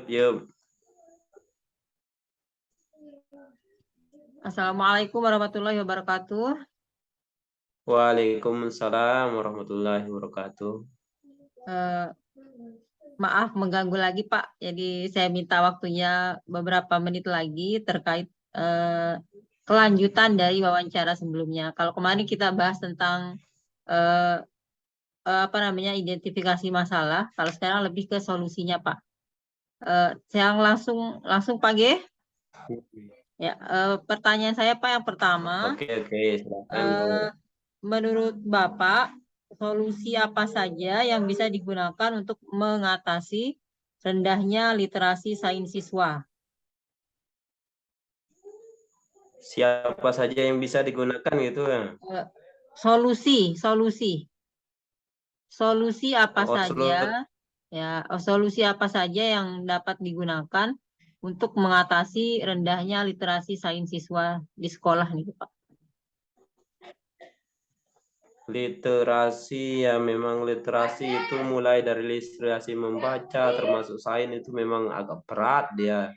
Yuk. Assalamualaikum warahmatullahi wabarakatuh. Waalaikumsalam warahmatullahi wabarakatuh. Maaf mengganggu lagi Pak. Jadi saya minta waktunya beberapa menit lagi terkait kelanjutan dari wawancara sebelumnya. Kalau kemarin kita bahas tentang eh, apa namanya identifikasi masalah. Kalau sekarang lebih ke solusinya Pak. Saya langsung Pak G. Ya, pertanyaan saya Pak yang pertama. Oke, silakan. eh, Menurut Bapak, solusi apa saja yang bisa digunakan untuk mengatasi rendahnya literasi sains siswa? Siapa saja yang bisa digunakan gitu ya? Eh, Solusi apa Oh, saja, ya, solusi apa saja yang dapat digunakan untuk mengatasi rendahnya literasi sains siswa di sekolah nih, Pak? literasi ya, memang literasi itu mulai dari literasi membaca termasuk sains itu memang agak berat dia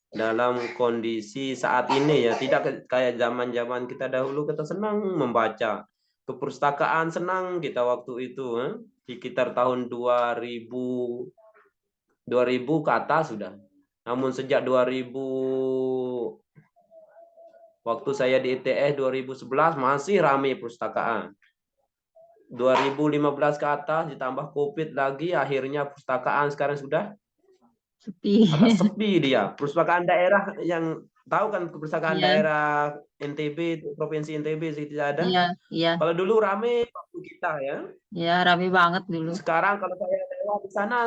dalam kondisi saat ini ya, tidak kayak zaman-zaman kita dahulu kita senang membaca. Ke perpustakaan senang kita waktu itu, sekitar tahun 2000 ke atas sudah. Namun sejak 2000, waktu saya di ITS 2011 masih ramai perpustakaan. 2015 ke atas ditambah COVID lagi, akhirnya perpustakaan sekarang sudah Sepi. agak sepi dia. Perpustakaan daerah yang tahu kan, perpustakaan Iya, daerah NTB, Provinsi NTB sih tidak ada. iya, iya, Kalau dulu rame waktu kita ya. iya, rame banget dulu. Sekarang kalau saya lewat di sana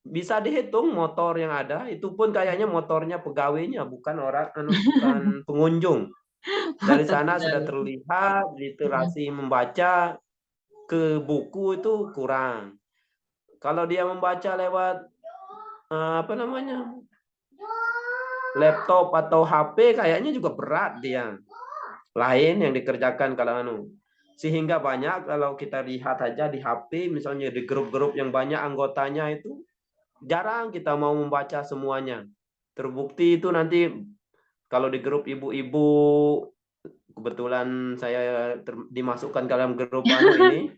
bisa dihitung motor yang ada, itu pun kayaknya motornya pegawainya, bukan orang, bukan pengunjung. Dari Mantap sana sudah sekali. terlihat literasi membaca ke buku itu kurang. Kalau dia membaca lewat apa namanya, laptop atau HP, kayaknya juga berat dia. Lain yang dikerjakan kalau sehingga banyak kalau kita lihat aja di HP misalnya di grup-grup yang banyak anggotanya itu jarang kita mau membaca semuanya. Terbukti itu nanti kalau di grup ibu-ibu, kebetulan saya dimasukkan ke dalam grup ini,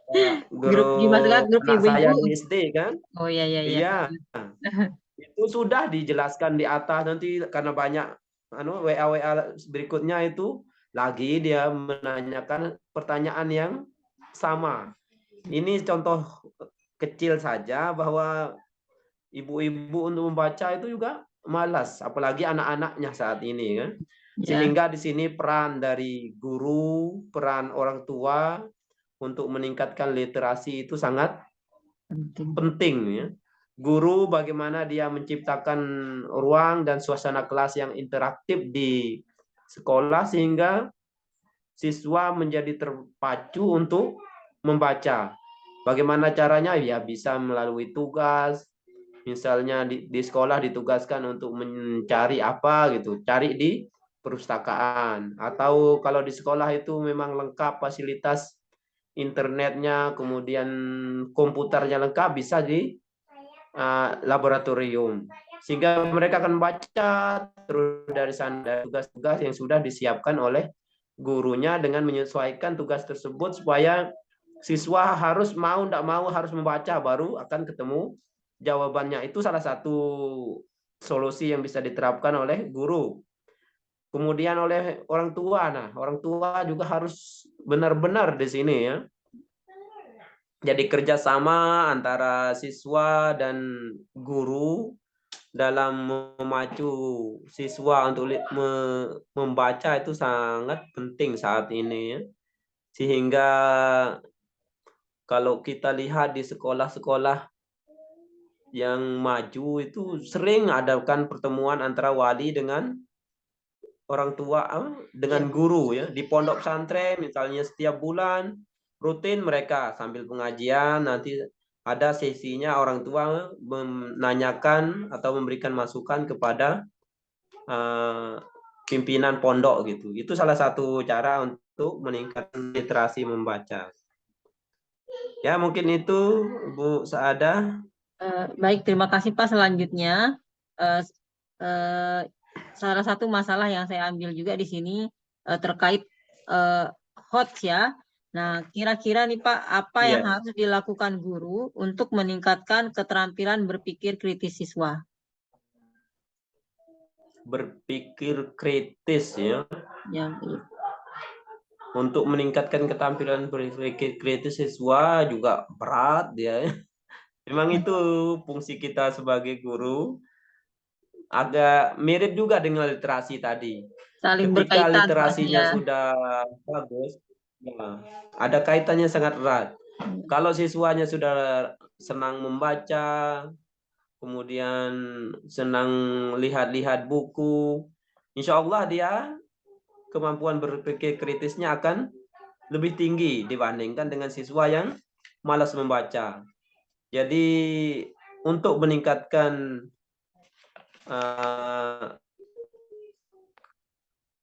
Dimasukkan grup grup anak ibu-ibu. saya di SD kan. Oh, iya, iya, iya. Iya, itu sudah dijelaskan di atas, nanti karena banyak WA berikutnya itu lagi dia menanyakan pertanyaan yang sama. Ini contoh kecil saja bahwa ibu-ibu untuk membaca itu juga malas, apalagi anak-anaknya saat ini kan. Ya, Sehingga di sini peran dari guru, peran orang tua untuk meningkatkan literasi itu sangat penting. penting ya. Guru bagaimana dia menciptakan ruang dan suasana kelas yang interaktif di sekolah sehingga siswa menjadi terpacu untuk membaca. Bagaimana caranya? Ya bisa melalui tugas. Misalnya di sekolah ditugaskan untuk mencari apa gitu, cari di perpustakaan. Atau kalau di sekolah itu memang lengkap fasilitas internetnya, kemudian komputernya lengkap, bisa di laboratorium. Sehingga mereka akan baca terus dari sana tugas-tugas yang sudah disiapkan oleh gurunya dengan menyesuaikan tugas tersebut supaya siswa harus mau tidak mau harus membaca baru akan ketemu jawabannya. Itu salah satu solusi yang bisa diterapkan oleh guru. Kemudian oleh orang tua. Nah, orang tua juga harus benar-benar di sini ya. Jadi kerjasama antara siswa dan guru dalam memacu siswa untuk membaca itu sangat penting saat ini ya. Sehingga kalau kita lihat di sekolah-sekolah yang maju itu sering adakan pertemuan antara wali dengan orang tua, dengan Ya. guru ya. Di pondok pesantren misalnya setiap bulan rutin mereka sambil pengajian, nanti ada sesinya orang tua menanyakan atau memberikan masukan kepada pimpinan pondok gitu. Itu salah satu cara untuk meningkatkan literasi membaca. Ya mungkin itu Bu Saada. Baik, terima kasih Pak. Selanjutnya, eh, eh, salah satu masalah yang saya ambil juga di sini terkait eh, HOTS ya. Nah, kira-kira nih Pak, apa yang Iya, harus dilakukan guru untuk meningkatkan keterampilan berpikir kritis siswa? berpikir kritis ya. Yang Untuk meningkatkan keterampilan berpikir kritis siswa juga berat dia. Memang itu fungsi kita sebagai guru. Agak mirip juga dengan literasi tadi. saling Ketika berkaitan Pak literasinya ya. sudah bagus, ya, ada kaitannya sangat erat. Kalau siswanya sudah senang membaca, kemudian senang lihat-lihat buku, insya Allah dia kemampuan berpikir kritisnya akan lebih tinggi dibandingkan dengan siswa yang malas membaca. Jadi untuk meningkatkan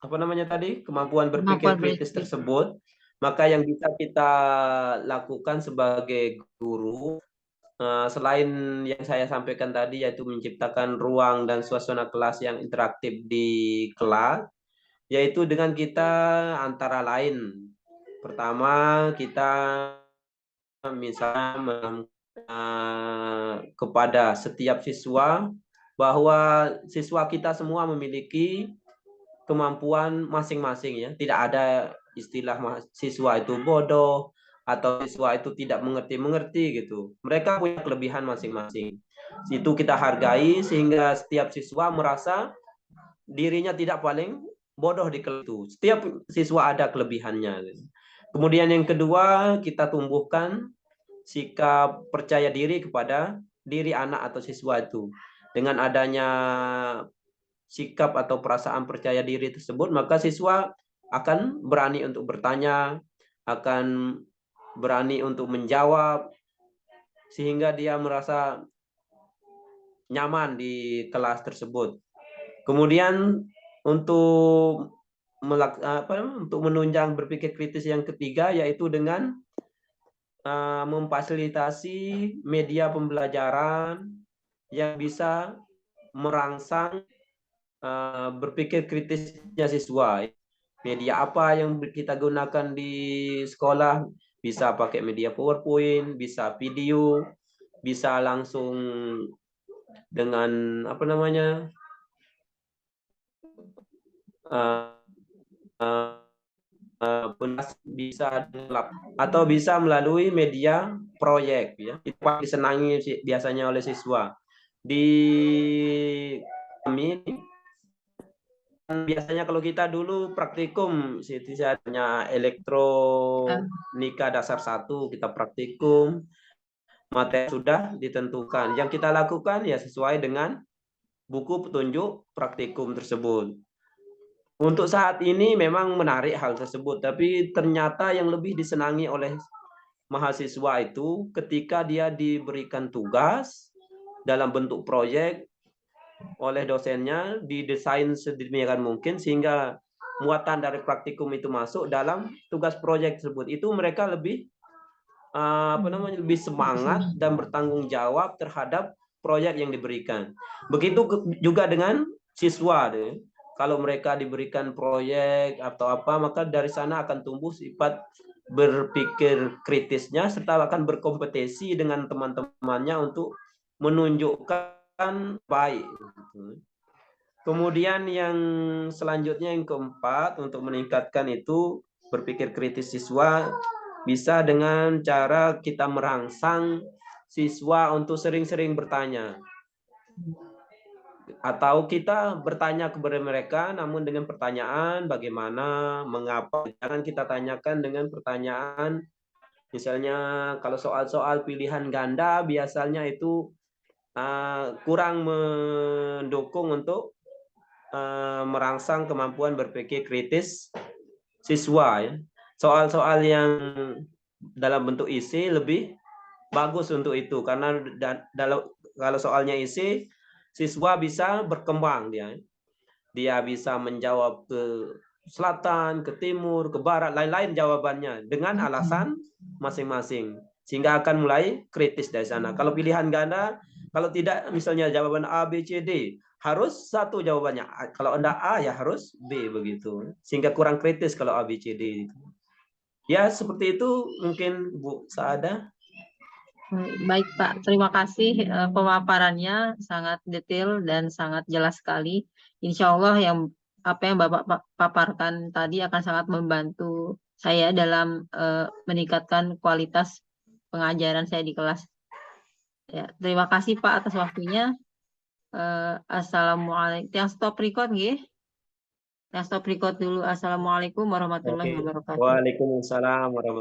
apa namanya tadi, kemampuan berpikir Kemampuan kritis berpikir. tersebut, maka yang bisa kita lakukan sebagai guru selain yang saya sampaikan tadi, yaitu menciptakan ruang dan suasana kelas yang interaktif di kelas, yaitu dengan kita antara lain, pertama kita misalnya kepada setiap siswa bahwa siswa kita semua memiliki kemampuan masing-masing ya. Tidak ada istilah siswa itu bodoh atau siswa itu tidak mengerti-mengerti gitu. Mereka punya kelebihan masing-masing. Itu kita hargai sehingga setiap siswa merasa dirinya tidak paling bodoh di kelas itu. Setiap siswa ada kelebihannya. Kemudian yang kedua, kita tumbuhkan sikap percaya diri kepada diri anak atau siswa itu. Dengan adanya sikap atau perasaan percaya diri tersebut, maka siswa akan berani untuk bertanya, akan berani untuk menjawab, sehingga dia merasa nyaman di kelas tersebut. Kemudian untuk untuk menunjang berpikir kritis yang ketiga, yaitu dengan memfasilitasi media pembelajaran yang bisa merangsang berpikir kritisnya siswa. Media apa yang kita gunakan di sekolah, bisa pakai media PowerPoint, bisa video, bisa langsung dengan apa namanya, bisa atau bisa melalui media proyek ya. Itu paling disenangi biasanya oleh siswa. Di kami biasanya kalau kita dulu praktikum, misalnya elektronika dasar 1 kita praktikum, materi sudah ditentukan. Yang kita lakukan ya sesuai dengan buku petunjuk praktikum tersebut. Untuk saat ini memang menarik hal tersebut, tapi ternyata yang lebih disenangi oleh mahasiswa itu ketika dia diberikan tugas dalam bentuk proyek oleh dosennya, didesain sedemikian mungkin sehingga muatan dari praktikum itu masuk dalam tugas proyek tersebut. Itu mereka lebih lebih semangat dan bertanggung jawab terhadap proyek yang diberikan. Begitu juga dengan siswa deh. Kalau mereka diberikan proyek atau apa, maka dari sana akan tumbuh sifat berpikir kritisnya serta akan berkompetisi dengan teman-temannya untuk menunjukkan baik. Kemudian yang selanjutnya yang keempat, untuk meningkatkan itu berpikir kritis siswa bisa dengan cara kita merangsang siswa untuk sering-sering bertanya. Atau kita bertanya kepada mereka namun dengan pertanyaan bagaimana, mengapa. Jangan kita tanyakan dengan pertanyaan, misalnya kalau soal-soal pilihan ganda biasanya itu kurang mendukung untuk merangsang kemampuan berpikir kritis siswa ya. Soal-soal yang dalam bentuk isi lebih bagus untuk itu karena kalau soalnya isi, siswa bisa berkembang dia. Dia bisa menjawab ke selatan, ke timur, ke barat, lain-lain jawabannya dengan alasan masing-masing. sehingga akan mulai kritis dari sana. Kalau pilihan ganda, kalau tidak misalnya jawaban A, B, C, D, harus satu jawabannya. Kalau enggak A ya harus B begitu. Sehingga kurang kritis kalau A, B, C, D. Ya seperti itu mungkin Bu Saada. Baik Pak, terima kasih pemaparannya sangat detail dan sangat jelas sekali. Insya Allah apa yang Bapak paparkan tadi akan sangat membantu saya dalam meningkatkan kualitas pengajaran saya di kelas. Ya, terima kasih Pak atas waktunya. Assalamualaikum. Yang stop record nggih? Yang stop record dulu. Assalamualaikum warahmatullahi Oke. wabarakatuh. Waalaikumsalam warahmatullahi